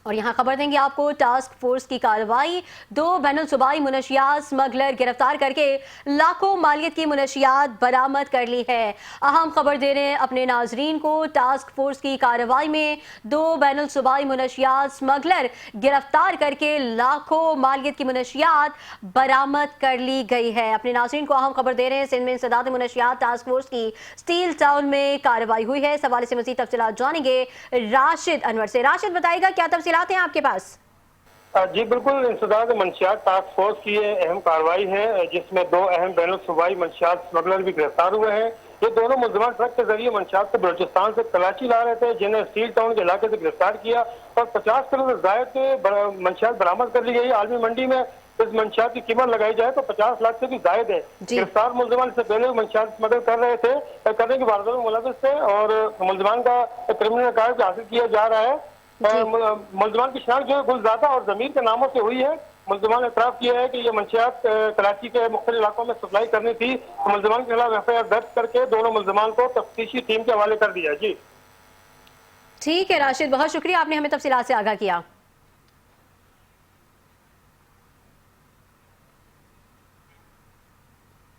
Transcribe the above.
और यहाँ खबर देंगे आपको, टास्क फोर्स की कार्रवाई, 2 बैनुल सूबाई मुनशियात स्मगलर गिरफ्तार करके लाखों मालियत की मुनशियात बरामद कर ली है। अहम खबर दे रहे हैं अपने नाजरीन को, टास्क फोर्स की कार्रवाई में 2 बैनुल सूबाई मुनशियात स्मगलर गिरफ्तार करके लाखों मालियत की मुनशियात बरामद कर ली गई है। अपने नाजरीन को अहम खबर दे रहे हैं, सिंध में इंसदाद मुनशियात टास्क फोर्स की स्टील टाउन में कार्रवाई हुई है। इस हवाले से मजीद तफसीलात जानेंगे राशिद अनवर से। राशिद, बताइएगा क्या तफसीलात हैं आपके पास? जी बिल्कुल, इंसदाद मंशियात टास्क फोर्स की ये अहम कार्रवाई है जिसमें 2 अहम बैनुल सूबाई मंशियात स्मगलर भी गिरफ्तार हुए हैं। ये दोनों मुलजमान ट्रक के जरिए मंशियात को बलूचिस्तान से कराची ला रहे थे, जिन्हें स्टील टाउन के इलाके से गिरफ्तार किया और 50 किलो से जायद मंशियात बरामद कर ली गई। आलमी मंडी में इस मंशियात की कीमत लगाई जाए तो 50 लाख से भी जायद है। गिरफ्तार मुलजमान से पहले मंशियात स्मगल कर रहे थे, करने की वारदात में मुलविस थे और मुलजमान का क्रिमिनल रिकॉर्ड हासिल किया जा रहा है। मुलजमान की शनाख्त जो है गुलजादा और जमीर के नामों से हुई है। मुलजमान ने इतराफ किया है कि ये मंशियात कराची के मुख्तलिफ इलाकों में सप्लाई करनी थी। तो मुलजमान के खिलाफ FIR दर्ज करके दोनों मुलजमान को तफ्तीशी टीम के हवाले कर दिया। जी ठीक है राशिद, बहुत शुक्रिया, आपने हमें तफसीलात से आगाह किया।